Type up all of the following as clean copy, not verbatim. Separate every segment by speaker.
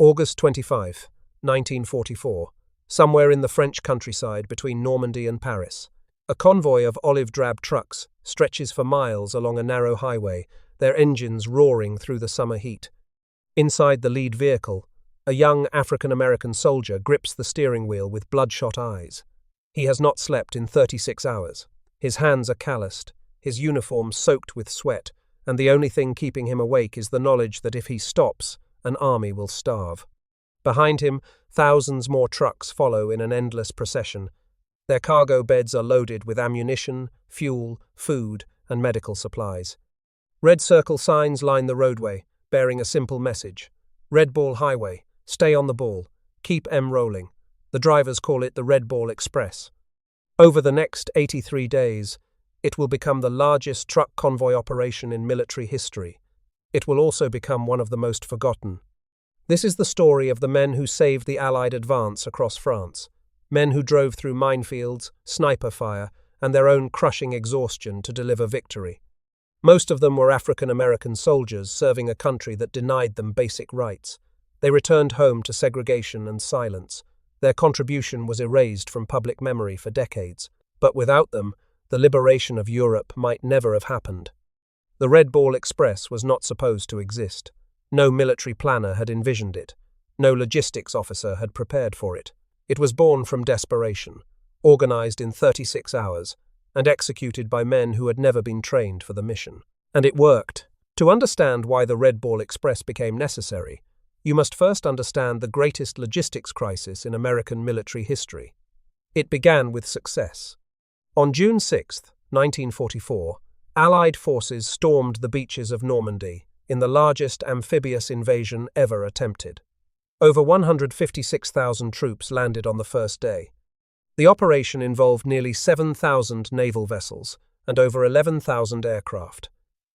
Speaker 1: August 25, 1944, somewhere in the French countryside between Normandy and Paris. A convoy of olive-drab trucks stretches for miles along a narrow highway, their engines roaring through the summer heat. Inside the lead vehicle, a young African-American soldier grips the steering wheel with bloodshot eyes. He has not slept in 36 hours. His hands are calloused, his uniform soaked with sweat, and the only thing keeping him awake is the knowledge that if he stops, an army will starve. Behind him, thousands more trucks follow in an endless procession. Their cargo beds are loaded with ammunition, fuel, food, and medical supplies. Red circle signs line the roadway, bearing a simple message. Red Ball Highway, stay on the ball, keep M rolling. The drivers call it the Red Ball Express. Over the next 83 days, it will become the largest truck convoy operation in military history. It will also become one of the most forgotten. This is the story of the men who saved the Allied advance across France, men who drove through minefields, sniper fire, and their own crushing exhaustion to deliver victory. Most of them were African-American soldiers serving a country that denied them basic rights. They returned home to segregation and silence. Their contribution was erased from public memory for decades, but without them, the liberation of Europe might never have happened. The Red Ball Express was not supposed to exist. No military planner had envisioned it. No logistics officer had prepared for it. It was born from desperation, organized in 36 hours, and executed by men who had never been trained for the mission. And it worked. To understand why the Red Ball Express became necessary, you must first understand the greatest logistics crisis in American military history. It began with success. On June 6, 1944, Allied forces stormed the beaches of Normandy in the largest amphibious invasion ever attempted. Over 156,000 troops landed on the first day. The operation involved nearly 7,000 naval vessels and over 11,000 aircraft.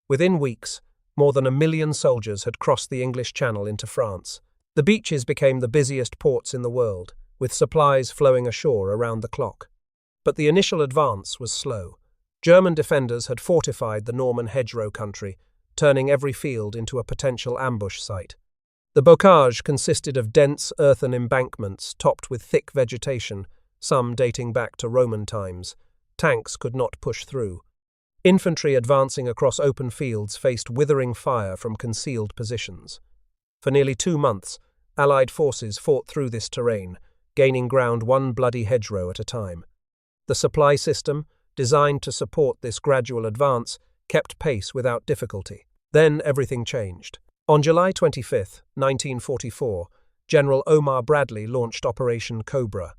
Speaker 1: Within weeks, more than 1 million soldiers had crossed the English Channel into France. The beaches became the busiest ports in the world, with supplies flowing ashore around the clock. But the initial advance was slow. German defenders had fortified the Norman hedgerow country, turning every field into a potential ambush site. The bocage consisted of dense earthen embankments topped with thick vegetation, some dating back to Roman times. Tanks could not push through. Infantry advancing across open fields faced withering fire from concealed positions. For nearly 2 months, Allied forces fought through this terrain, gaining ground one bloody hedgerow at a time. The supply system, designed to support this gradual advance, kept pace without difficulty. Then everything changed. On July 25, 1944, General Omar Bradley launched Operation Cobra.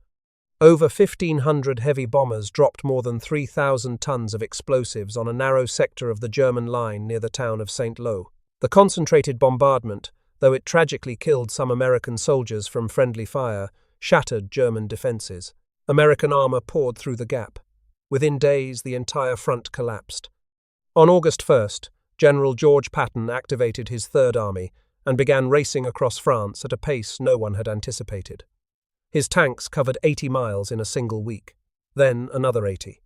Speaker 1: Over 1,500 heavy bombers dropped more than 3,000 tons of explosives on a narrow sector of the German line near the town of St. Lo. The concentrated bombardment, though it tragically killed some American soldiers from friendly fire, shattered German defenses. American armor poured through the gap. Within days, the entire front collapsed. On August 1st, General George Patton activated his Third Army and began racing across France at a pace no one had anticipated. His tanks covered 80 miles in a single week, then another 80.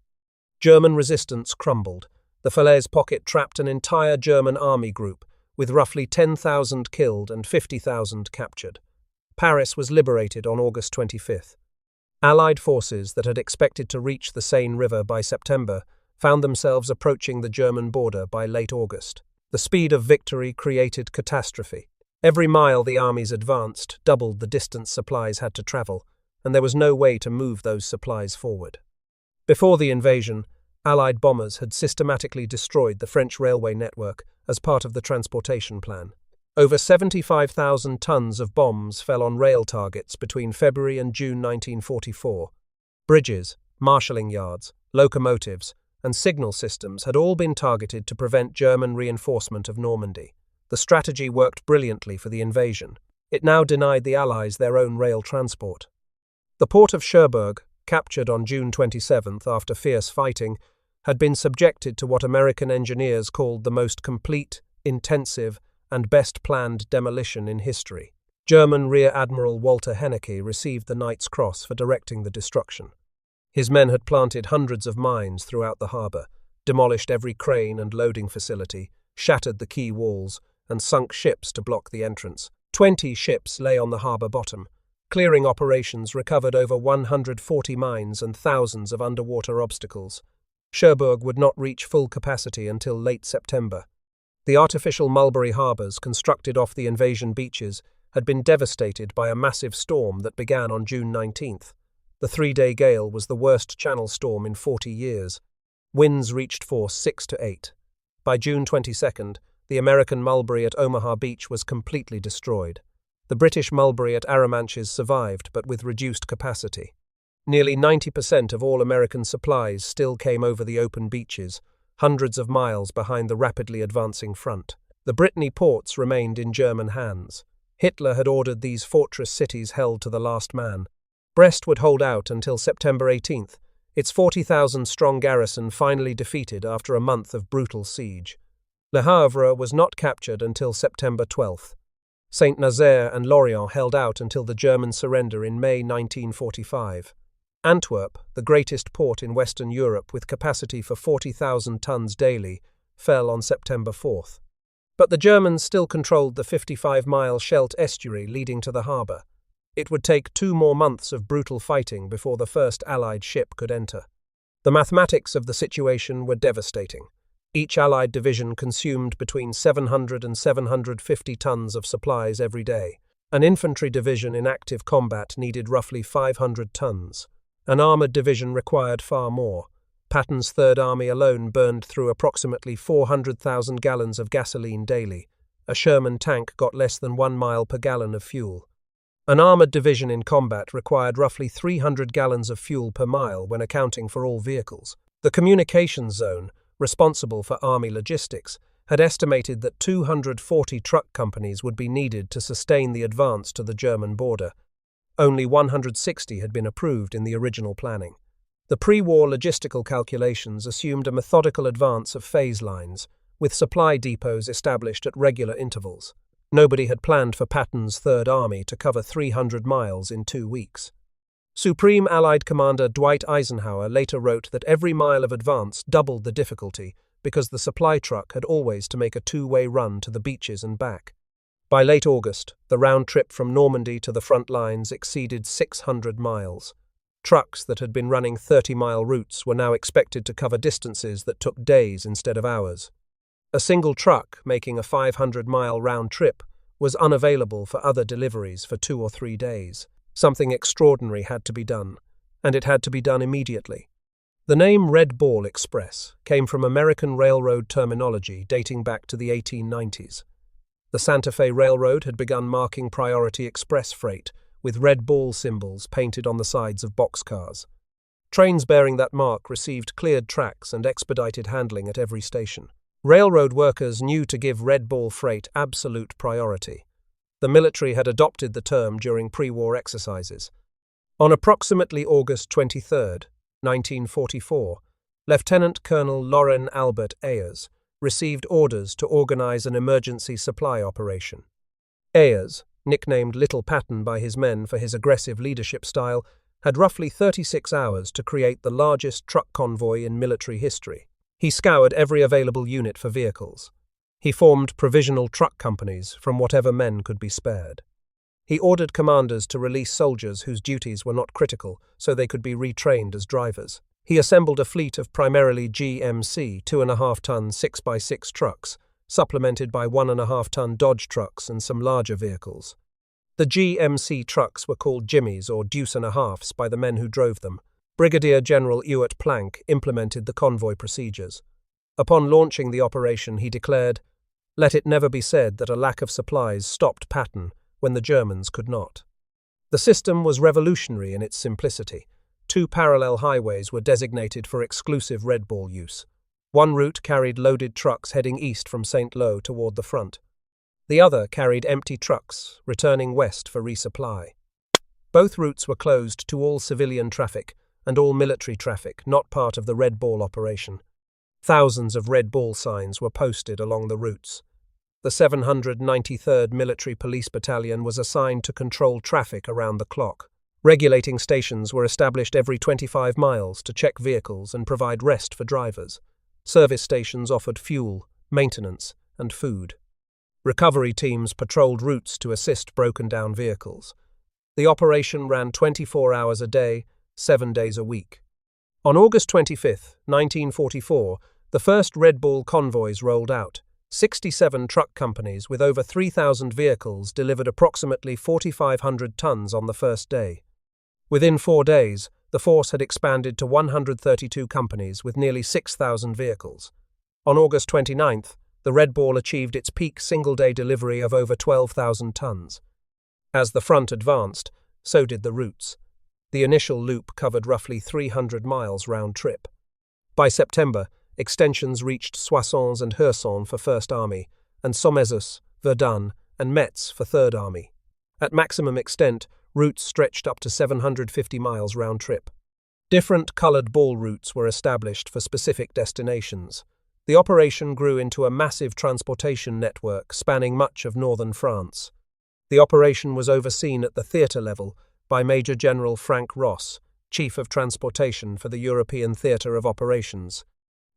Speaker 1: German resistance crumbled. The Falaise Pocket trapped an entire German army group, with roughly 10,000 killed and 50,000 captured. Paris was liberated on August 25th. Allied forces that had expected to reach the Seine River by September found themselves approaching the German border by late August. The speed of victory created catastrophe. Every mile the armies advanced doubled the distance supplies had to travel, and there was no way to move those supplies forward. Before the invasion, Allied bombers had systematically destroyed the French railway network as part of the transportation plan. Over 75,000 tons of bombs fell on rail targets between February and June 1944. Bridges, marshalling yards, locomotives, and signal systems had all been targeted to prevent German reinforcement of Normandy. The strategy worked brilliantly for the invasion. It now denied the Allies their own rail transport. The port of Cherbourg, captured on June 27th after fierce fighting, had been subjected to what American engineers called the most complete, intensive, and best-planned demolition in history. German Rear Admiral Walter Hennecke received the Knight's Cross for directing the destruction. His men had planted hundreds of mines throughout the harbour, demolished every crane and loading facility, shattered the quay walls, and sunk ships to block the entrance. 20 ships lay on the harbour bottom. Clearing operations recovered over 140 mines and thousands of underwater obstacles. Cherbourg would not reach full capacity until late September. The artificial mulberry harbours constructed off the invasion beaches had been devastated by a massive storm that began on June 19th. The 3-day gale was the worst Channel storm in 40 years. Winds reached force 6 to 8. By June 22nd, the American mulberry at Omaha Beach was completely destroyed. The British mulberry at Arromanches survived, but with reduced capacity. Nearly 90% of all American supplies still came over the open beaches, hundreds of miles behind the rapidly advancing front. The Brittany ports remained in German hands. Hitler had ordered these fortress cities held to the last man. Brest would hold out until September 18th, its 40,000-strong garrison finally defeated after a month of brutal siege. Le Havre was not captured until September 12th. Saint-Nazaire and Lorient held out until the German surrender in May 1945. Antwerp, the greatest port in Western Europe with capacity for 40,000 tons daily, fell on September 4th. But the Germans still controlled the 55-mile Scheldt estuary leading to the harbour. It would take 2 more months of brutal fighting before the first Allied ship could enter. The mathematics of the situation were devastating. Each Allied division consumed between 700 and 750 tons of supplies every day. An infantry division in active combat needed roughly 500 tons. An armoured division required far more. Patton's Third Army alone burned through approximately 400,000 gallons of gasoline daily. A Sherman tank got less than 1 mile per gallon of fuel. An armoured division in combat required roughly 300 gallons of fuel per mile when accounting for all vehicles. The communications zone, responsible for army logistics, had estimated that 240 truck companies would be needed to sustain the advance to the German border. Only 160 had been approved in the original planning. The pre-war logistical calculations assumed a methodical advance of phase lines, with supply depots established at regular intervals. Nobody had planned for Patton's Third Army to cover 300 miles in 2 weeks. Supreme Allied Commander Dwight Eisenhower later wrote that every mile of advance doubled the difficulty because the supply truck had always to make a 2-way run to the beaches and back. By late August, the round trip from Normandy to the front lines exceeded 600 miles. Trucks that had been running 30-mile routes were now expected to cover distances that took days instead of hours. A single truck making a 500-mile round trip was unavailable for other deliveries for 2 or 3 days. Something extraordinary had to be done, and it had to be done immediately. The name Red Ball Express came from American railroad terminology dating back to the 1890s. The Santa Fe Railroad had begun marking priority express freight with red ball symbols painted on the sides of boxcars. Trains bearing that mark received cleared tracks and expedited handling at every station. Railroad workers knew to give red ball freight absolute priority. The military had adopted the term during pre-war exercises. On approximately August 23, 1944, Lieutenant Colonel Loren Albert Ayers received orders to organize an emergency supply operation. Ayers, nicknamed Little Patton by his men for his aggressive leadership style, had roughly 36 hours to create the largest truck convoy in military history. He scoured every available unit for vehicles. He formed provisional truck companies from whatever men could be spared. He ordered commanders to release soldiers whose duties were not critical so they could be retrained as drivers. He assembled a fleet of primarily GMC 2.5-ton 6x6 trucks, supplemented by 1.5-ton Dodge trucks and some larger vehicles. The GMC trucks were called Jimmies or deuce-and-a-halfs by the men who drove them. Brigadier General Ewart Plank implemented the convoy procedures. Upon launching the operation, he declared, "Let it never be said that a lack of supplies stopped Patton when the Germans could not." The system was revolutionary in its simplicity. 2 parallel highways were designated for exclusive Red Ball use. One route carried loaded trucks heading east from St. Lo toward the front. The other carried empty trucks, returning west for resupply. Both routes were closed to all civilian traffic and all military traffic not part of the Red Ball operation. Thousands of Red Ball signs were posted along the routes. The 793rd Military Police Battalion was assigned to control traffic around the clock. Regulating stations were established every 25 miles to check vehicles and provide rest for drivers. Service stations offered fuel, maintenance, and food. Recovery teams patrolled routes to assist broken-down vehicles. The operation ran 24 hours a day, 7 days a week. On August 25, 1944, the first Red Bull convoys rolled out. 67 truck companies with over 3,000 vehicles delivered approximately 4,500 tons on the first day. Within 4 days, the force had expanded to 132 companies with nearly 6,000 vehicles. On August 29th, the Red Bull achieved its peak single-day delivery of over 12,000 tons. As the front advanced, so did the routes. The initial loop covered roughly 300 miles round-trip. By September, extensions reached Soissons and Hirson for First Army, and Sommezous, Verdun, and Metz for Third Army. At maximum extent, routes stretched up to 750 miles round-trip. Different coloured ball routes were established for specific destinations. The operation grew into a massive transportation network spanning much of northern France. The operation was overseen at the theatre level by Major General Frank Ross, Chief of Transportation for the European Theatre of Operations.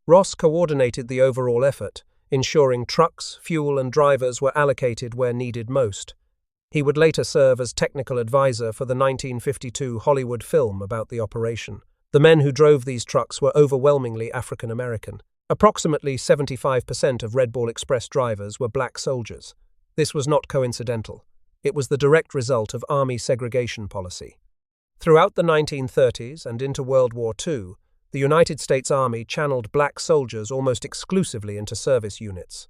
Speaker 1: Ross coordinated the overall effort, ensuring trucks, fuel and drivers were allocated where needed most. He would later serve as technical advisor for the 1952 Hollywood film about the operation. The men who drove these trucks were overwhelmingly African American. Approximately 75% of Red Bull Express drivers were black soldiers. This was not coincidental. It was the direct result of Army segregation policy. Throughout the 1930s and into World War II, the United States Army channeled black soldiers almost exclusively into service units.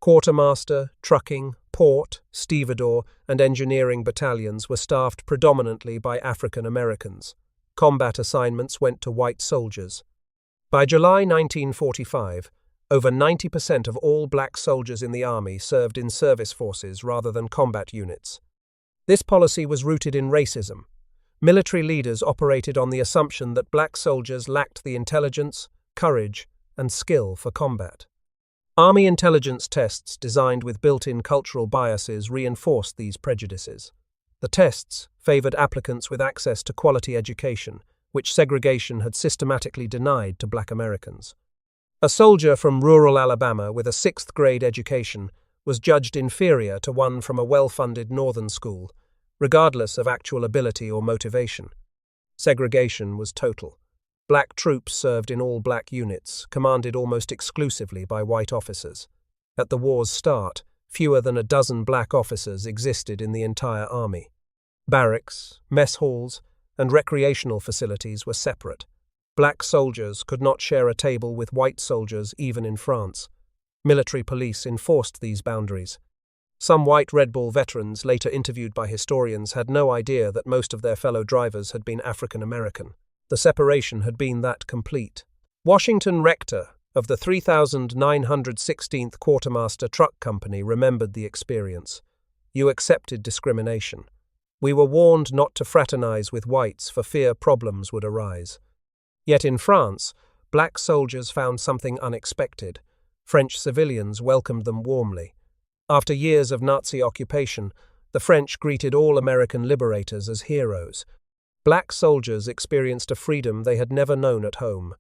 Speaker 1: Quartermaster, trucking, port, stevedore, and engineering battalions were staffed predominantly by African Americans. Combat assignments went to white soldiers. By July 1945, over 90% of all black soldiers in the Army served in service forces rather than combat units. This policy was rooted in racism. Military leaders operated on the assumption that black soldiers lacked the intelligence, courage, and skill for combat. Army intelligence tests designed with built-in cultural biases reinforced these prejudices. The tests favored applicants with access to quality education, which segregation had systematically denied to black Americans. A soldier from rural Alabama with a 6th-grade education was judged inferior to one from a well-funded northern school, regardless of actual ability or motivation. Segregation was total. Black troops served in all black units, commanded almost exclusively by white officers. At the war's start, fewer than a dozen black officers existed in the entire army. Barracks, mess halls, and recreational facilities were separate. Black soldiers could not share a table with white soldiers even in France. Military police enforced these boundaries. Some white Red Bull veterans, later interviewed by historians, had no idea that most of their fellow drivers had been African American. The separation had been that complete. Washington Rector of the 3916th Quartermaster Truck Company remembered the experience. "You accepted discrimination. We were warned not to fraternize with whites for fear problems would arise." Yet in France, black soldiers found something unexpected. French civilians welcomed them warmly. After years of Nazi occupation, the French greeted all American liberators as heroes. Black soldiers experienced a freedom they had never known at home.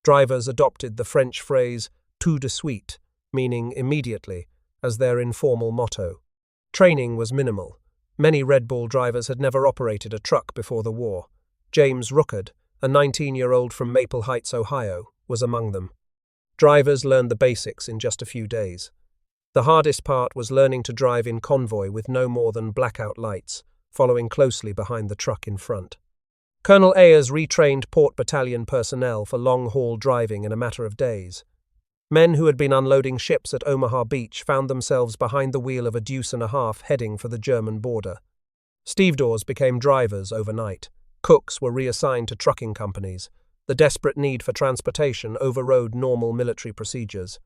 Speaker 1: Drivers adopted the French phrase tout de suite, meaning immediately, as their informal motto. Training was minimal. Many Red Bull drivers had never operated a truck before the war. James Rookard, a 19-year-old from Maple Heights, Ohio, was among them. Drivers learned the basics in just a few days. The hardest part was learning to drive in convoy with no more than blackout lights, following closely behind the truck in front. Colonel Ayers retrained Port Battalion personnel for long-haul driving in a matter of days. Men who had been unloading ships at Omaha Beach found themselves behind the wheel of a deuce and a half heading for the German border. Stevedores became drivers overnight. Cooks were reassigned to trucking companies. The desperate need for transportation overrode normal military procedures.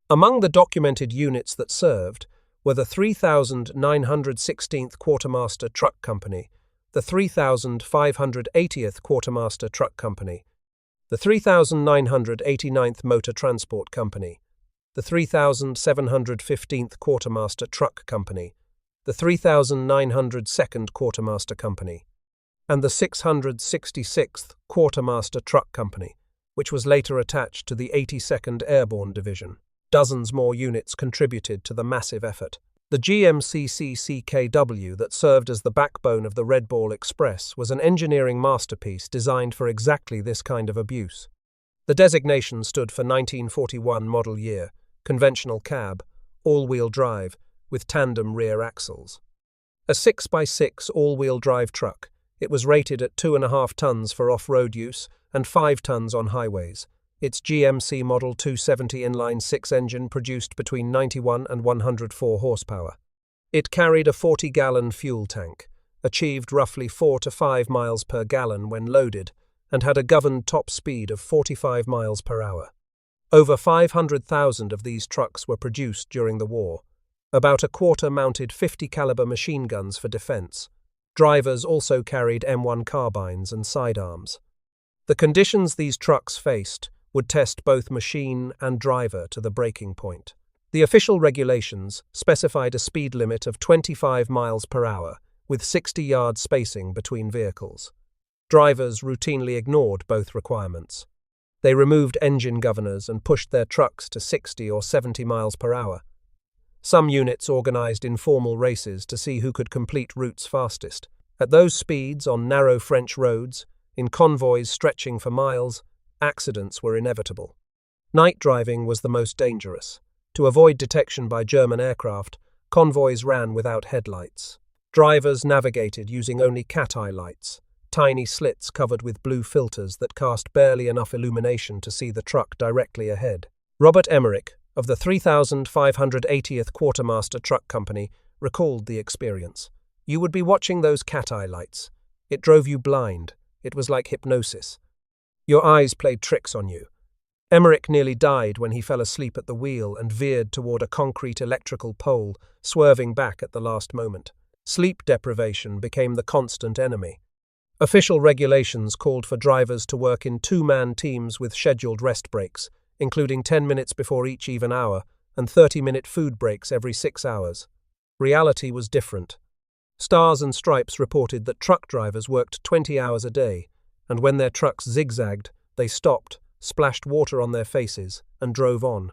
Speaker 1: Among the documented units that served were the 3916th Quartermaster Truck Company, the 3580th Quartermaster Truck Company, the 3989th Motor Transport Company, the 3715th Quartermaster Truck Company, the 3902nd Quartermaster Company, and the 666th Quartermaster Truck Company, which was later attached to the 82nd Airborne Division. Dozens more units contributed to the massive effort. The GMCCCKW that served as the backbone of the Red Ball Express was an engineering masterpiece designed for exactly this kind of abuse. The designation stood for 1941 model year, conventional cab, all-wheel drive, with tandem rear axles. A 6x6 all-wheel drive truck, it was rated at 2.5 tons for off-road use and 5 tons on highways. Its GMC Model 270 inline-six engine produced between 91 and 104 horsepower. It carried a 40-gallon fuel tank, achieved roughly 4 to 5 miles per gallon when loaded, and had a governed top speed of 45 miles per hour. Over 500,000 of these trucks were produced during the war. About a quarter mounted 50-caliber machine guns for defense. Drivers also carried M1 carbines and sidearms. The conditions these trucks faced would test both machine and driver to the breaking point. The official regulations specified a speed limit of 25 miles per hour, with 60-yard spacing between vehicles. Drivers routinely ignored both requirements. They removed engine governors and pushed their trucks to 60 or 70 miles per hour. Some units organized informal races to see who could complete routes fastest. At those speeds, on narrow French roads, in convoys stretching for miles, accidents were inevitable. Night driving was the most dangerous. To avoid detection by German aircraft, convoys ran without headlights. Drivers navigated using only cat-eye lights, tiny slits covered with blue filters that cast barely enough illumination to see the truck directly ahead. Robert Emmerich, of the 3,580th Quartermaster Truck Company, recalled the experience. You would be watching those cat-eye lights. It drove you blind. It was like hypnosis. Your eyes played tricks on you. Emmerich nearly died when he fell asleep at the wheel and veered toward a concrete electrical pole, swerving back at the last moment. Sleep deprivation became the constant enemy. Official regulations called for drivers to work in two-man teams with scheduled rest breaks, including 10 minutes before each even hour and 30-minute food breaks every 6 hours. Reality was different. Stars and Stripes reported that truck drivers worked 20 hours a day, and when their trucks zigzagged, they stopped, splashed water on their faces, and drove on.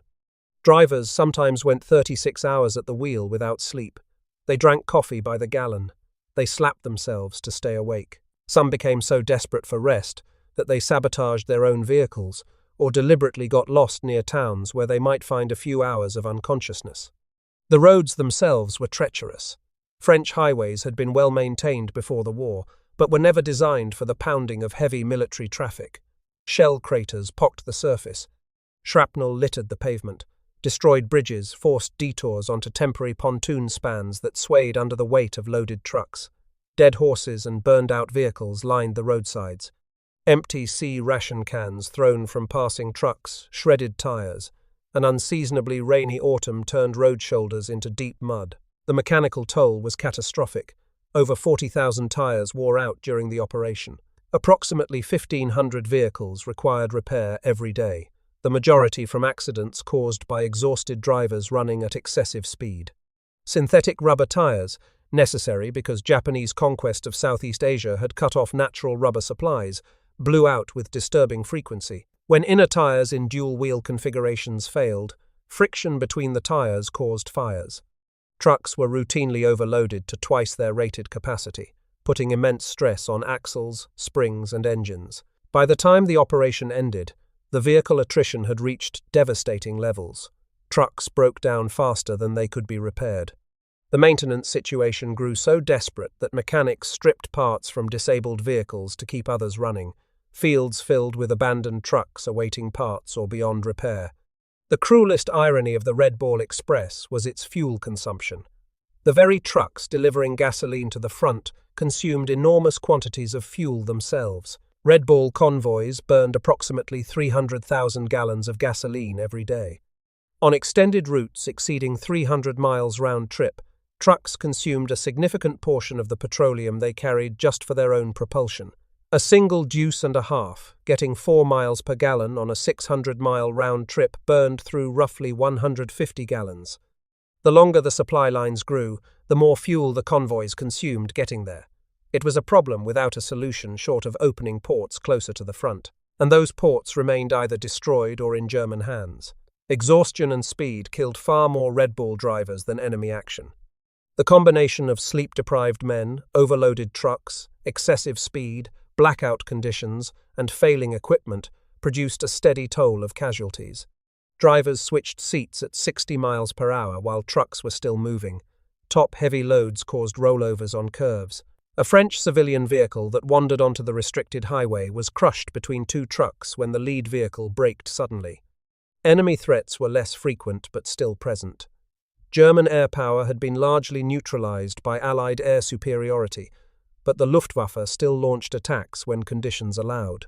Speaker 1: Drivers sometimes went 36 hours at the wheel without sleep. They drank coffee by the gallon. They slapped themselves to stay awake. Some became so desperate for rest that they sabotaged their own vehicles, or deliberately got lost near towns where they might find a few hours of unconsciousness. The roads themselves were treacherous. French highways had been well maintained before the war, but were never designed for the pounding of heavy military traffic. Shell craters pocked the surface. Shrapnel littered the pavement. Destroyed bridges forced detours onto temporary pontoon spans that swayed under the weight of loaded trucks. Dead horses and burned-out vehicles lined the roadsides. Empty sea ration cans thrown from passing trucks, shredded tires. An unseasonably rainy autumn turned road shoulders into deep mud. The mechanical toll was catastrophic. Over 40,000 tires wore out during the operation. Approximately 1,500 vehicles required repair every day, the majority from accidents caused by exhausted drivers running at excessive speed. Synthetic rubber tires, necessary because Japanese conquest of Southeast Asia had cut off natural rubber supplies, blew out with disturbing frequency. When inner tires in dual-wheel configurations failed, friction between the tires caused fires. Trucks were routinely overloaded to twice their rated capacity, putting immense stress on axles, springs, and engines. By the time the operation ended, the vehicle attrition had reached devastating levels. Trucks broke down faster than they could be repaired. The maintenance situation grew so desperate that mechanics stripped parts from disabled vehicles to keep others running, fields filled with abandoned trucks awaiting parts or beyond repair. The cruelest irony of the Red Ball Express was its fuel consumption. The very trucks delivering gasoline to the front consumed enormous quantities of fuel themselves. Red Ball convoys burned approximately 300,000 gallons of gasoline every day. On extended routes exceeding 300 miles round trip, trucks consumed a significant portion of the petroleum they carried just for their own propulsion. A single deuce and a half, getting 4 miles per gallon on a 600-mile round trip, burned through roughly 150 gallons. The longer the supply lines grew, the more fuel the convoys consumed getting there. It was a problem without a solution short of opening ports closer to the front, and those ports remained either destroyed or in German hands. Exhaustion and speed killed far more Red Ball drivers than enemy action. The combination of sleep-deprived men, overloaded trucks, excessive speed, blackout conditions, and failing equipment produced a steady toll of casualties. Drivers switched seats at 60 miles per hour while trucks were still moving. Top-heavy loads caused rollovers on curves. A French civilian vehicle that wandered onto the restricted highway was crushed between two trucks when the lead vehicle braked suddenly. Enemy threats were less frequent but still present. German air power had been largely neutralized by Allied air superiority, but the Luftwaffe still launched attacks when conditions allowed.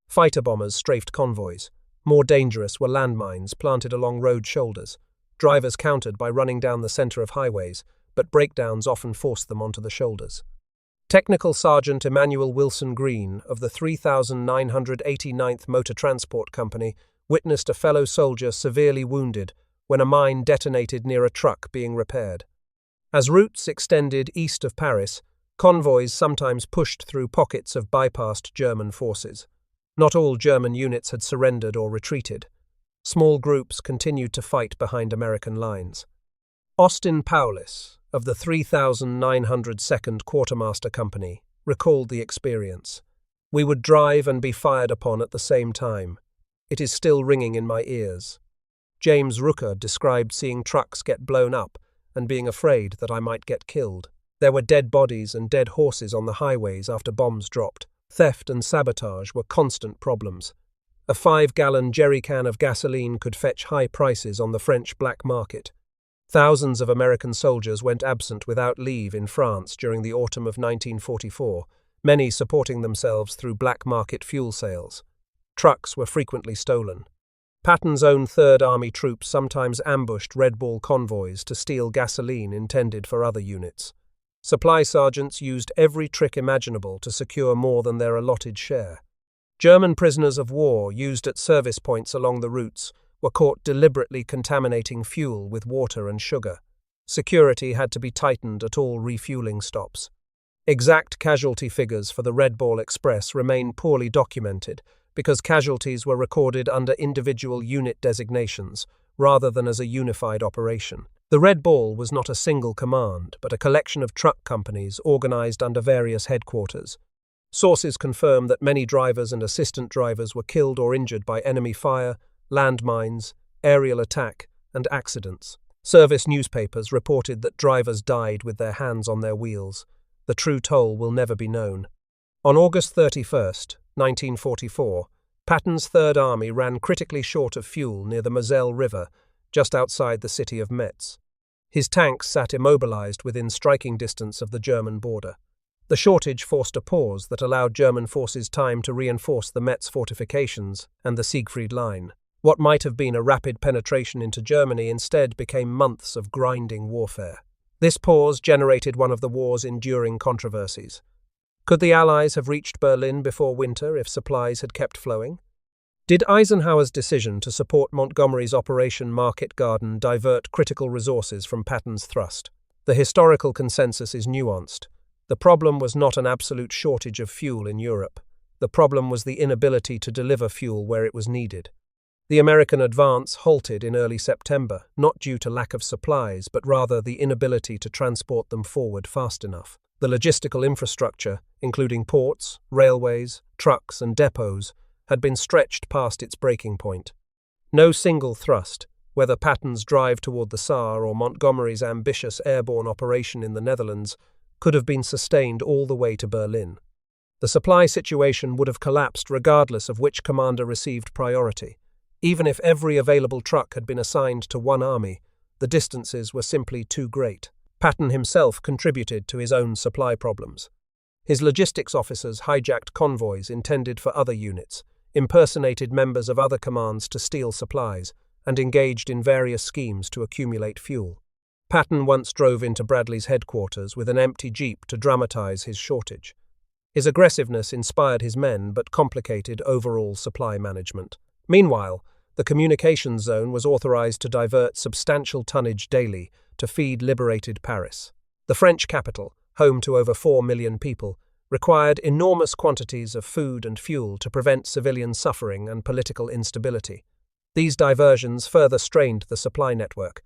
Speaker 1: Fighter bombers strafed convoys. More dangerous were landmines planted along road shoulders. Drivers countered by running down the center of highways, but breakdowns often forced them onto the shoulders. Technical Sergeant Emmanuel Wilson Green of the 3989th Motor Transport Company witnessed a fellow soldier severely wounded when a mine detonated near a truck being repaired. As routes extended east of Paris, convoys sometimes pushed through pockets of bypassed German forces. Not all German units had surrendered or retreated. Small groups continued to fight behind American lines. Austin Powlis, of the 3902nd Quartermaster Company, recalled the experience. "We would drive and be fired upon at the same time. It is still ringing in my ears." James Rookard described seeing trucks get blown up and being afraid that I might get killed. There were dead bodies and dead horses on the highways after bombs dropped. Theft and sabotage were constant problems. A 5-gallon jerry can of gasoline could fetch high prices on the French black market. Thousands of American soldiers went absent without leave in France during the autumn of 1944, many supporting themselves through black market fuel sales. Trucks were frequently stolen. Patton's own Third Army troops sometimes ambushed Red Ball convoys to steal gasoline intended for other units. Supply sergeants used every trick imaginable to secure more than their allotted share. German prisoners of war used at service points along the routes were caught deliberately contaminating fuel with water and sugar. Security had to be tightened at all refueling stops. Exact casualty figures for the Red Ball Express remain poorly documented because casualties were recorded under individual unit designations rather than as a unified operation. The Red Ball was not a single command, but a collection of truck companies organized under various headquarters. Sources confirm that many drivers and assistant drivers were killed or injured by enemy fire, landmines, aerial attack, and accidents. Service newspapers reported that drivers died with their hands on their wheels. The true toll will never be known. On August 31st, 1944, Patton's Third Army ran critically short of fuel near the Moselle River, just outside the city of Metz. His tanks sat immobilized within striking distance of the German border. The shortage forced a pause that allowed German forces time to reinforce the Metz fortifications and the Siegfried Line. What might have been a rapid penetration into Germany instead became months of grinding warfare. This pause generated one of the war's enduring controversies. Could the Allies have reached Berlin before winter if supplies had kept flowing? Did Eisenhower's decision to support Montgomery's Operation Market Garden divert critical resources from Patton's thrust? The historical consensus is nuanced. The problem was not an absolute shortage of fuel in Europe. The problem was the inability to deliver fuel where it was needed. The American advance halted in early September, not due to lack of supplies, but rather the inability to transport them forward fast enough. The logistical infrastructure, including ports, railways, trucks, and depots, had been stretched past its breaking point. No single thrust, whether Patton's drive toward the Saar or Montgomery's ambitious airborne operation in the Netherlands, could have been sustained all the way to Berlin. The supply situation would have collapsed regardless of which commander received priority. Even if every available truck had been assigned to one army, the distances were simply too great. Patton himself contributed to his own supply problems. His logistics officers hijacked convoys intended for other units, impersonated members of other commands to steal supplies, and engaged in various schemes to accumulate fuel. Patton once drove into Bradley's headquarters with an empty jeep to dramatize his shortage. His aggressiveness inspired his men but complicated overall supply management. Meanwhile, the communications zone was authorized to divert substantial tonnage daily to feed liberated Paris. The French capital, home to over 4 million people, required enormous quantities of food and fuel to prevent civilian suffering and political instability. These diversions further strained the supply network.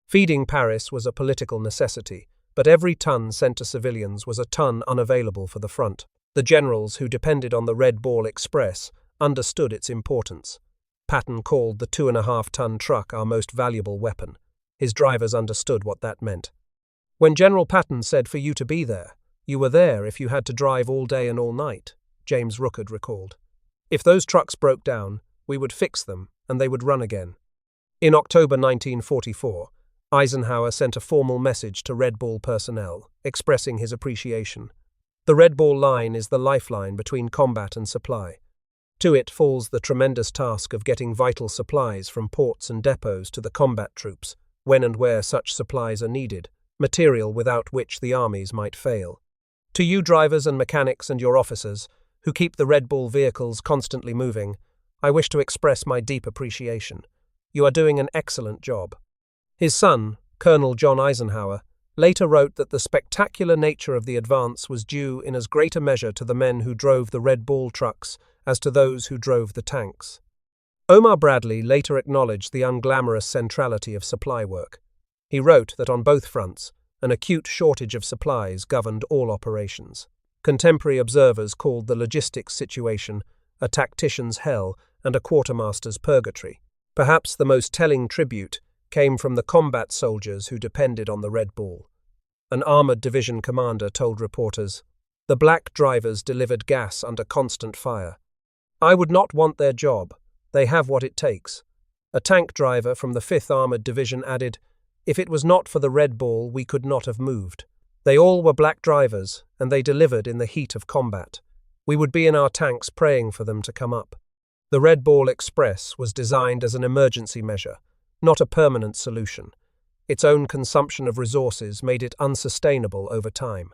Speaker 1: Feeding Paris was a political necessity, but every ton sent to civilians was a ton unavailable for the front. The generals who depended on the Red Ball Express understood its importance. Patton called the 2.5-ton truck our most valuable weapon. His drivers understood what that meant. When General Patton said for you to be there, you were there if you had to drive all day and all night, James Rookard recalled. If those trucks broke down, we would fix them and they would run again. In October 1944, Eisenhower sent a formal message to Red Ball personnel, expressing his appreciation. The Red Ball line is the lifeline between combat and supply. To it falls the tremendous task of getting vital supplies from ports and depots to the combat troops, when and where such supplies are needed, material without which the armies might fail. To you drivers and mechanics and your officers, who keep the Red Bull vehicles constantly moving, I wish to express my deep appreciation. You are doing an excellent job. His son, Colonel John Eisenhower, later wrote that the spectacular nature of the advance was due in as great a measure to the men who drove the Red Bull trucks as to those who drove the tanks. Omar Bradley later acknowledged the unglamorous centrality of supply work. He wrote that on both fronts, an acute shortage of supplies governed all operations. Contemporary observers called the logistics situation a tactician's hell and a quartermaster's purgatory. Perhaps the most telling tribute came from the combat soldiers who depended on the Red Bull. An armoured division commander told reporters, "The black drivers delivered gas under constant fire. I would not want their job. They have what it takes." A tank driver from the 5th Armoured Division added, "If it was not for the Red Bull, we could not have moved. They all were black drivers, and they delivered in the heat of combat. We would be in our tanks praying for them to come up." The Red Ball Express was designed as an emergency measure, not a permanent solution. Its own consumption of resources made it unsustainable over time.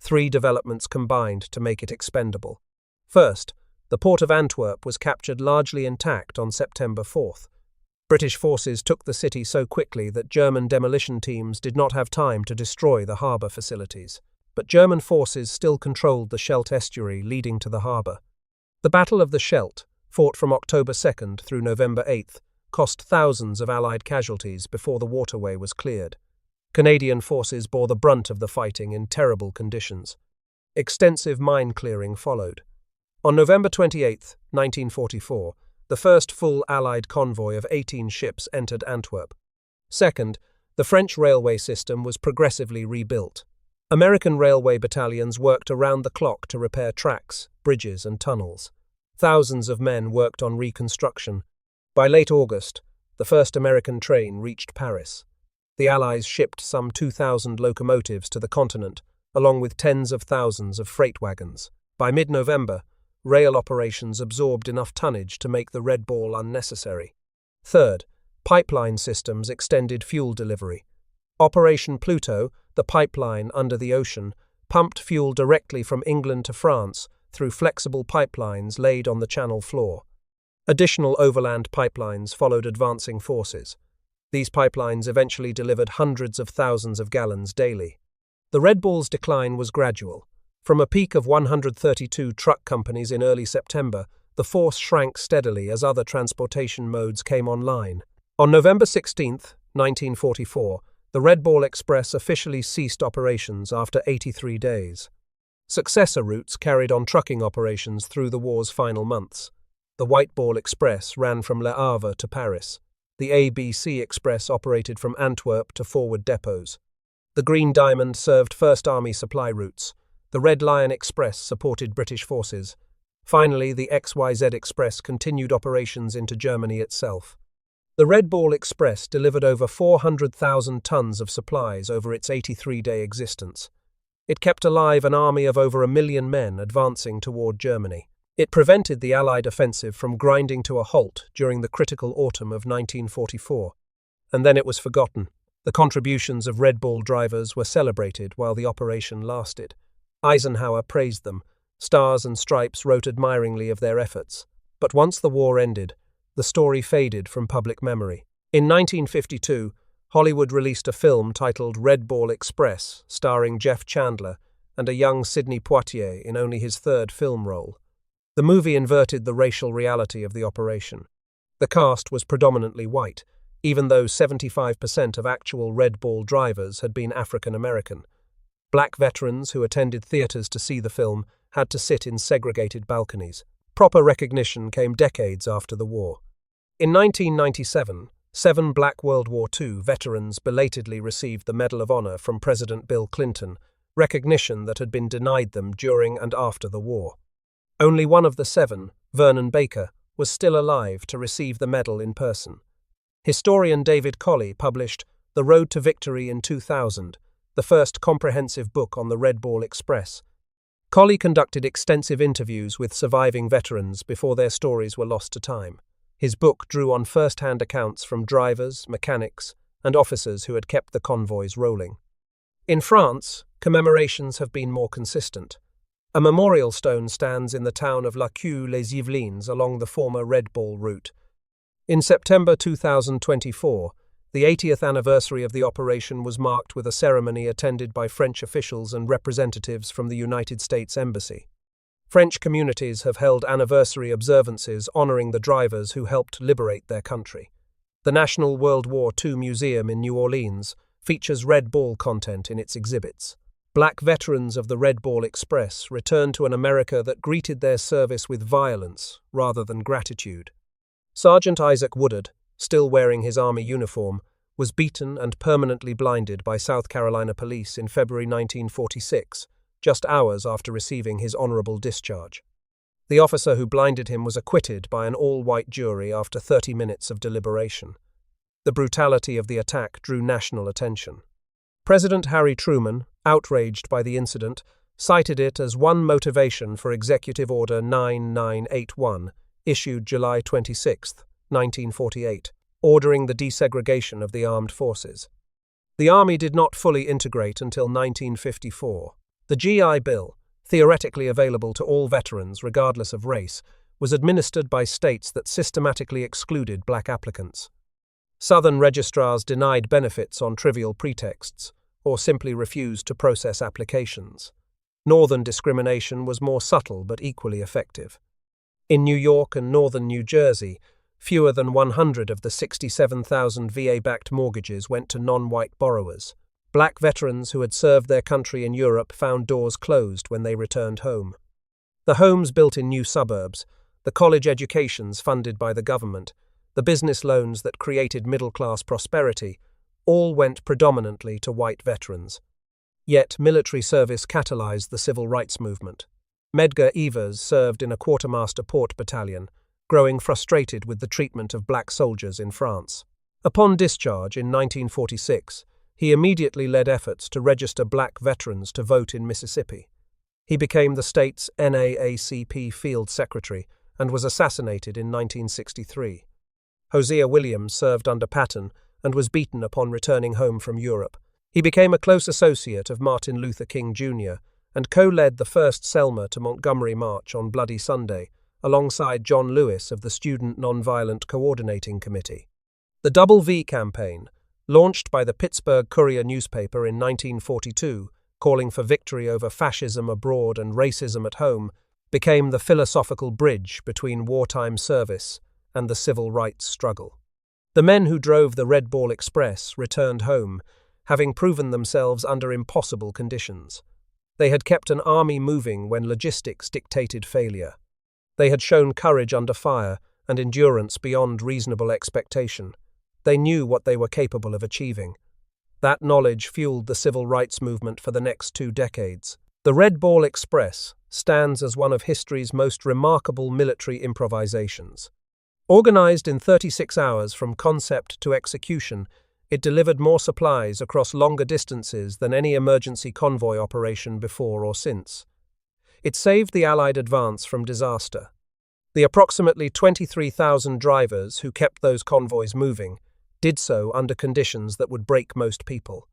Speaker 1: 3 developments combined to make it expendable. First, the port of Antwerp was captured largely intact on September 4th. British forces took the city so quickly that German demolition teams did not have time to destroy the harbour facilities. But German forces still controlled the Scheldt estuary leading to the harbour. The Battle of the Scheldt, fought from October 2nd through November 8th, cost thousands of Allied casualties before the waterway was cleared. Canadian forces bore the brunt of the fighting in terrible conditions. Extensive mine clearing followed. On November 28, 1944, the first full Allied convoy of 18 ships entered Antwerp. Second, the French railway system was progressively rebuilt. American railway battalions worked around the clock to repair tracks, bridges, and tunnels. Thousands of men worked on reconstruction. By late August, the first American train reached Paris. The Allies shipped some 2,000 locomotives to the continent, along with tens of thousands of freight wagons. By mid-November, rail operations absorbed enough tonnage to make the Red Ball unnecessary. Third, pipeline systems extended fuel delivery. Operation Pluto, the pipeline under the ocean, pumped fuel directly from England to France through flexible pipelines laid on the Channel floor. Additional overland pipelines followed advancing forces. These pipelines eventually delivered hundreds of thousands of gallons daily. The Red Bull's decline was gradual. From a peak of 132 truck companies in early September, the force shrank steadily as other transportation modes came online. On November 16, 1944, the Red Ball Express officially ceased operations after 83 days. Successor routes carried on trucking operations through the war's final months. The White Ball Express ran from Le Havre to Paris. The ABC Express operated from Antwerp to forward depots. The Green Diamond served First Army supply routes. The Red Lion Express supported British forces. Finally, the XYZ Express continued operations into Germany itself. The Red Ball Express delivered over 400,000 tons of supplies over its 83-day existence. It kept alive an army of over 1 million men advancing toward Germany. It prevented the Allied offensive from grinding to a halt during the critical autumn of 1944. And then it was forgotten. The contributions of Red Bull drivers were celebrated while the operation lasted. Eisenhower praised them. Stars and Stripes wrote admiringly of their efforts. But once the war ended, the story faded from public memory. In 1952, Hollywood released a film titled Red Ball Express, starring Jeff Chandler and a young Sidney Poitier in only his 3rd film role. The movie inverted the racial reality of the operation. The cast was predominantly white, even though 75% of actual Red Ball drivers had been African American. Black veterans who attended theaters to see the film had to sit in segregated balconies. Proper recognition came decades after the war. In 1997, 7 Black World War II veterans belatedly received the Medal of Honor from President Bill Clinton, recognition that had been denied them during and after the war. Only one of the 7, Vernon Baker, was still alive to receive the medal in person. Historian David Colley published The Road to Victory in 2000, the first comprehensive book on the Red Ball Express. Colley conducted extensive interviews with surviving veterans before their stories were lost to time. His book drew on first-hand accounts from drivers, mechanics, and officers who had kept the convoys rolling. In France, commemorations have been more consistent. A memorial stone stands in the town of La Queue-les-Yvelines along the former Red Ball route. In September 2024, the 80th anniversary of the operation was marked with a ceremony attended by French officials and representatives from the United States Embassy. French communities have held anniversary observances honoring the drivers who helped liberate their country. The National World War II Museum in New Orleans features Red Ball content in its exhibits. Black veterans of the Red Ball Express returned to an America that greeted their service with violence rather than gratitude. Sergeant Isaac Woodard, still wearing his Army uniform, was beaten and permanently blinded by South Carolina police in February 1946, just hours after receiving his honorable discharge. The officer who blinded him was acquitted by an all-white jury after 30 minutes of deliberation. The brutality of the attack drew national attention. President Harry Truman, outraged by the incident, cited it as one motivation for Executive Order 9981, issued July 26, 1948, ordering the desegregation of the armed forces. The Army did not fully integrate until 1954. The GI Bill, theoretically available to all veterans regardless of race, was administered by states that systematically excluded black applicants. Southern registrars denied benefits on trivial pretexts, or simply refused to process applications. Northern discrimination was more subtle but equally effective. In New York and northern New Jersey, fewer than 100 of the 67,000 VA-backed mortgages went to non-white borrowers. Black veterans who had served their country in Europe found doors closed when they returned home. The homes built in new suburbs, the college educations funded by the government, the business loans that created middle-class prosperity, all went predominantly to white veterans. Yet military service catalyzed the civil rights movement. Medgar Evers served in a quartermaster port battalion, growing frustrated with the treatment of black soldiers in France. Upon discharge in 1946, he immediately led efforts to register black veterans to vote in Mississippi. He became the state's NAACP field secretary and was assassinated in 1963. Hosea Williams served under Patton and was beaten upon returning home from Europe. He became a close associate of Martin Luther King Jr. and co-led the first Selma to Montgomery March on Bloody Sunday, alongside John Lewis of the Student Nonviolent Coordinating Committee. The Double V campaign, launched by the Pittsburgh Courier newspaper in 1942, calling for victory over fascism abroad and racism at home, became the philosophical bridge between wartime service and the civil rights struggle. The men who drove the Red Ball Express returned home, having proven themselves under impossible conditions. They had kept an army moving when logistics dictated failure. They had shown courage under fire and endurance beyond reasonable expectation. They knew what they were capable of achieving. That knowledge fueled the civil rights movement for the next 2 decades. The Red Ball Express stands as one of history's most remarkable military improvisations. Organized in 36 hours from concept to execution, it delivered more supplies across longer distances than any emergency convoy operation before or since. It saved the Allied advance from disaster. The approximately 23,000 drivers who kept those convoys moving did so under conditions that would break most people.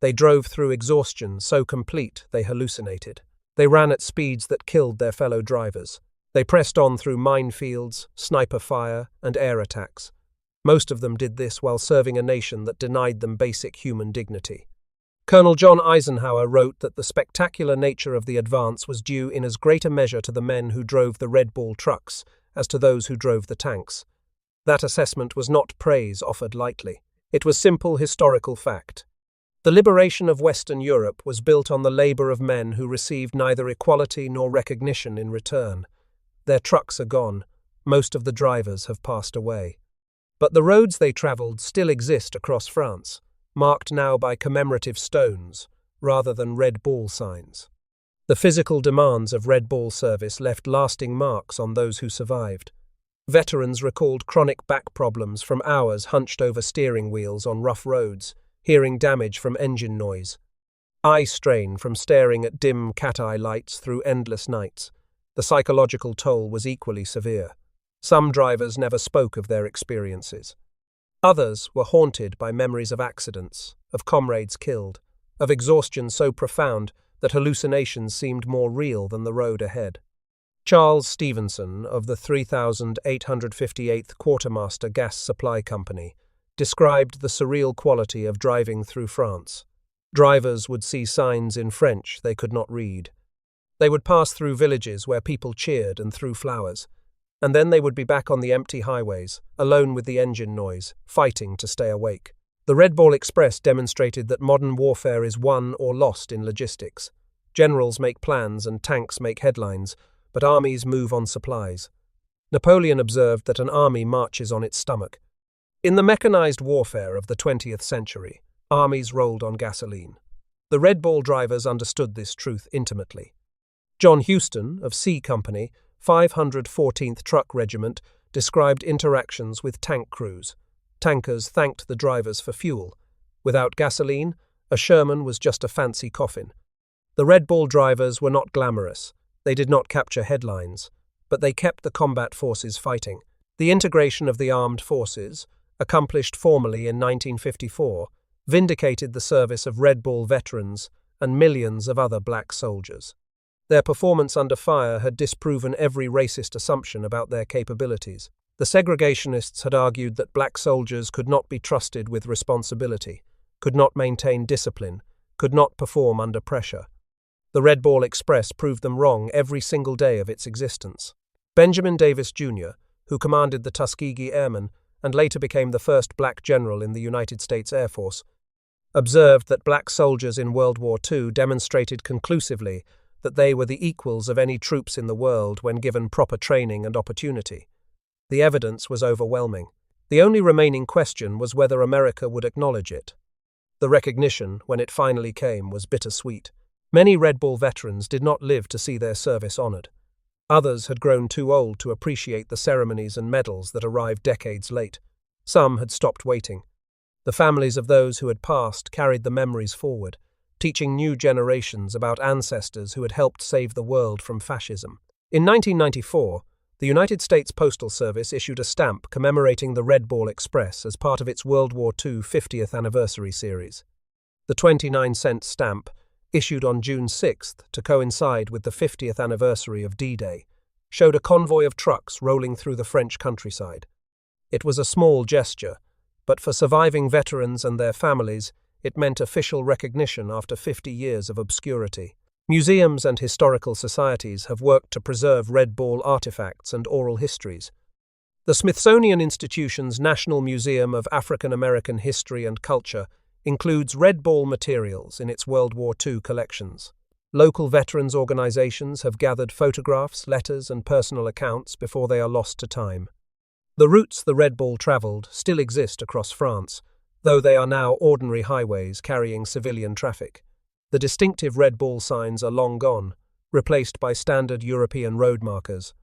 Speaker 1: They drove through exhaustion so complete they hallucinated. They ran at speeds that killed their fellow drivers. They pressed on through minefields, sniper fire, and air attacks. Most of them did this while serving a nation that denied them basic human dignity. Colonel John Eisenhower wrote that the spectacular nature of the advance was due in as great a measure to the men who drove the Red Ball trucks as to those who drove the tanks. That assessment was not praise offered lightly. It was simple historical fact. The liberation of Western Europe was built on the labor of men who received neither equality nor recognition in return. Their trucks are gone. Most of the drivers have passed away. But the roads they traveled still exist across France, marked now by commemorative stones rather than Red Bull signs. The physical demands of Red Bull service left lasting marks on those who survived. Veterans recalled chronic back problems from hours hunched over steering wheels on rough roads, hearing damage from engine noise. Eye strain from staring at dim cat-eye lights through endless nights. The psychological toll was equally severe. Some drivers never spoke of their experiences. Others were haunted by memories of accidents, of comrades killed, of exhaustion so profound that hallucinations seemed more real than the road ahead. Charles Stevenson of the 3858th Quartermaster Gas Supply Company described the surreal quality of driving through France. Drivers would see signs in French they could not read. They would pass through villages where people cheered and threw flowers, and then they would be back on the empty highways, alone with the engine noise, fighting to stay awake. The Red Bull Express demonstrated that modern warfare is won or lost in logistics. Generals make plans and tanks make headlines, but armies move on supplies. Napoleon observed that an army marches on its stomach. In the mechanized warfare of the 20th century, armies rolled on gasoline. The Red Bull drivers understood this truth intimately. John Houston, of C Company, 514th Truck Regiment, described interactions with tank crews. Tankers thanked the drivers for fuel. Without gasoline, a Sherman was just a fancy coffin. The Red Bull drivers were not glamorous. They did not capture headlines, but they kept the combat forces fighting. The integration of the armed forces, accomplished formally in 1954, vindicated the service of Red Bull veterans and millions of other black soldiers. Their performance under fire had disproven every racist assumption about their capabilities. The segregationists had argued that black soldiers could not be trusted with responsibility, could not maintain discipline, could not perform under pressure. The Red Bull Express proved them wrong every single day of its existence. Benjamin Davis Jr., who commanded the Tuskegee Airmen and later became the first black general in the United States Air Force, observed that black soldiers in World War II demonstrated conclusively that they were the equals of any troops in the world when given proper training and opportunity. The evidence was overwhelming. The only remaining question was whether America would acknowledge it. The recognition, when it finally came, was bittersweet. Many Red Bull veterans did not live to see their service honored. Others had grown too old to appreciate the ceremonies and medals that arrived decades late. Some had stopped waiting. The families of those who had passed carried the memories forward, teaching new generations about ancestors who had helped save the world from fascism. In 1994, the United States Postal Service issued a stamp commemorating the Red Bull Express as part of its World War II 50th anniversary series. The 29-cent stamp, issued on June 6th to coincide with the 50th anniversary of D-Day, showed a convoy of trucks rolling through the French countryside. It was a small gesture, but for surviving veterans and their families, it meant official recognition after 50 years of obscurity. Museums and historical societies have worked to preserve Red Bull artifacts and oral histories. The Smithsonian Institution's National Museum of African American History and Culture includes Red Bull materials in its World War II collections. Local veterans organizations have gathered photographs, letters, and personal accounts before they are lost to time. The routes the Red Bull traveled still exist across France, though they are now ordinary highways carrying civilian traffic. The distinctive Red Bull signs are long gone, replaced by standard European road markers.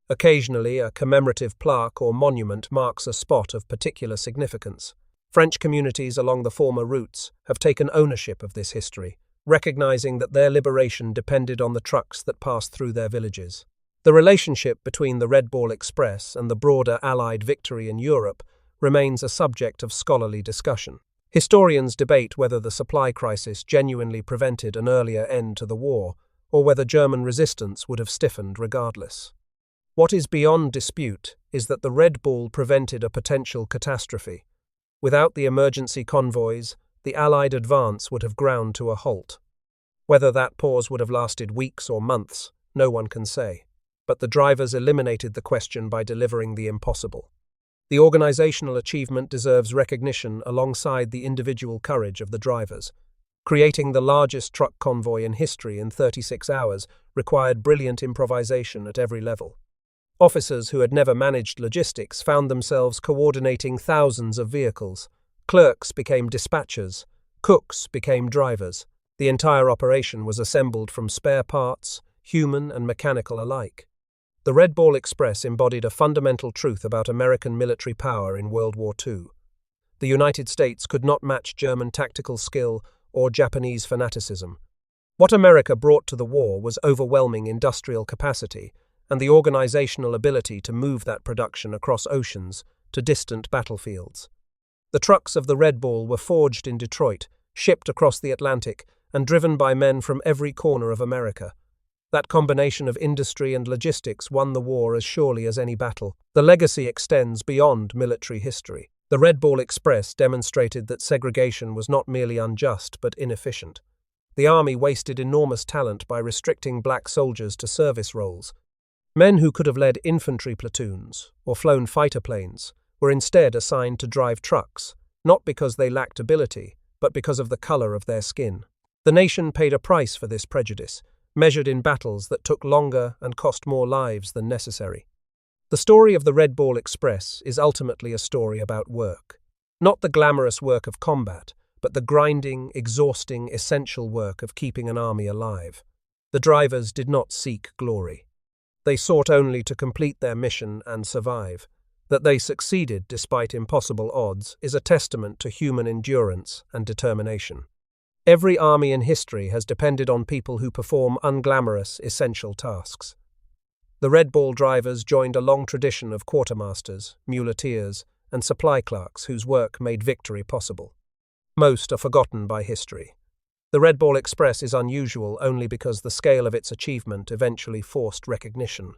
Speaker 1: Occasionally, a commemorative plaque or monument marks a spot of particular significance. French communities along the former routes have taken ownership of this history, recognizing that their liberation depended on the trucks that passed through their villages. The relationship between the Red Bull Express and the broader Allied victory in Europe remains a subject of scholarly discussion. Historians debate whether the supply crisis genuinely prevented an earlier end to the war, or whether German resistance would have stiffened regardless. What is beyond dispute is that the Red Bull prevented a potential catastrophe. Without the emergency convoys, the Allied advance would have ground to a halt. Whether that pause would have lasted weeks or months, no one can say. But the drivers eliminated the question by delivering the impossible. The organizational achievement deserves recognition alongside the individual courage of the drivers. Creating the largest truck convoy in history in 36 hours required brilliant improvisation at every level. Officers who had never managed logistics found themselves coordinating thousands of vehicles. Clerks became dispatchers. Cooks became drivers. The entire operation was assembled from spare parts, human and mechanical alike. The Red Ball Express embodied a fundamental truth about American military power in World War II. The United States could not match German tactical skill or Japanese fanaticism. What America brought to the war was overwhelming industrial capacity and the organizational ability to move that production across oceans to distant battlefields. The trucks of the Red Ball were forged in Detroit, shipped across the Atlantic, and driven by men from every corner of America. That combination of industry and logistics won the war as surely as any battle. The legacy extends beyond military history. The Red Ball Express demonstrated that segregation was not merely unjust but inefficient. The army wasted enormous talent by restricting black soldiers to service roles. Men who could have led infantry platoons or flown fighter planes were instead assigned to drive trucks, not because they lacked ability, but because of the color of their skin. The nation paid a price for this prejudice, measured in battles that took longer and cost more lives than necessary. The story of the Red Ball Express is ultimately a story about work. Not the glamorous work of combat, but the grinding, exhausting, essential work of keeping an army alive. The drivers did not seek glory. They sought only to complete their mission and survive. That they succeeded despite impossible odds is a testament to human endurance and determination. Every army in history has depended on people who perform unglamorous, essential tasks. The Red Ball drivers joined a long tradition of quartermasters, muleteers, and supply clerks whose work made victory possible. Most are forgotten by history. The Red Ball Express is unusual only because the scale of its achievement eventually forced recognition.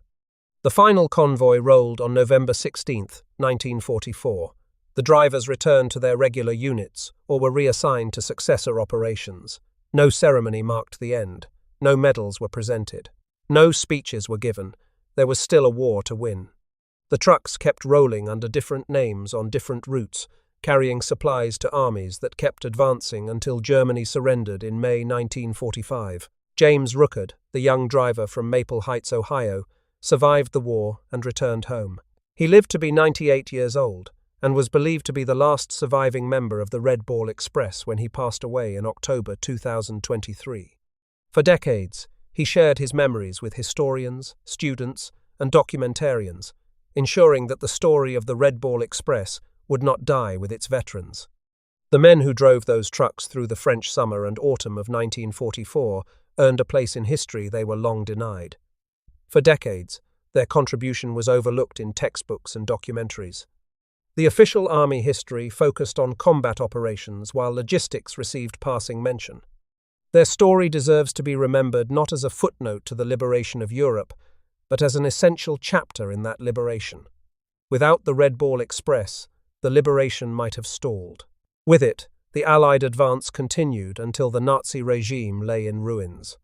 Speaker 1: The final convoy rolled on November 16, 1944. The drivers returned to their regular units or were reassigned to successor operations. No ceremony marked the end. No medals were presented. No speeches were given. There was still a war to win. The trucks kept rolling under different names on different routes, carrying supplies to armies that kept advancing until Germany surrendered in May 1945. James Rookard, the young driver from Maple Heights, Ohio, survived the war and returned home. He lived to be 98 years old and was believed to be the last surviving member of the Red Ball Express when he passed away in October 2023. For decades, he shared his memories with historians, students, and documentarians, ensuring that the story of the Red Ball Express would not die with its veterans. The men who drove those trucks through the French summer and autumn of 1944 earned a place in history they were long denied. For decades, their contribution was overlooked in textbooks and documentaries. The official army history focused on combat operations while logistics received passing mention. Their story deserves to be remembered not as a footnote to the liberation of Europe, but as an essential chapter in that liberation. Without the Red Ball Express, the liberation might have stalled. With it, the Allied advance continued until the Nazi regime lay in ruins.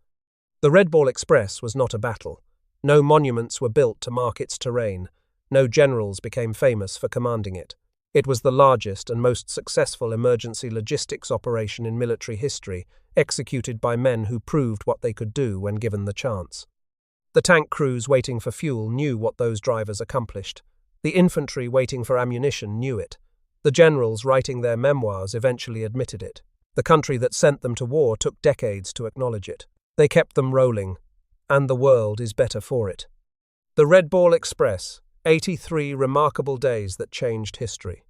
Speaker 1: The Red Ball Express was not a battle. No monuments were built to mark its terrain. No generals became famous for commanding it. It was the largest and most successful emergency logistics operation in military history, executed by men who proved what they could do when given the chance. The tank crews waiting for fuel knew what those drivers accomplished. The infantry waiting for ammunition knew it. The generals writing their memoirs eventually admitted it. The country that sent them to war took decades to acknowledge it. They kept them rolling, and the world is better for it. The Red Ball Express, 83 remarkable days that changed history.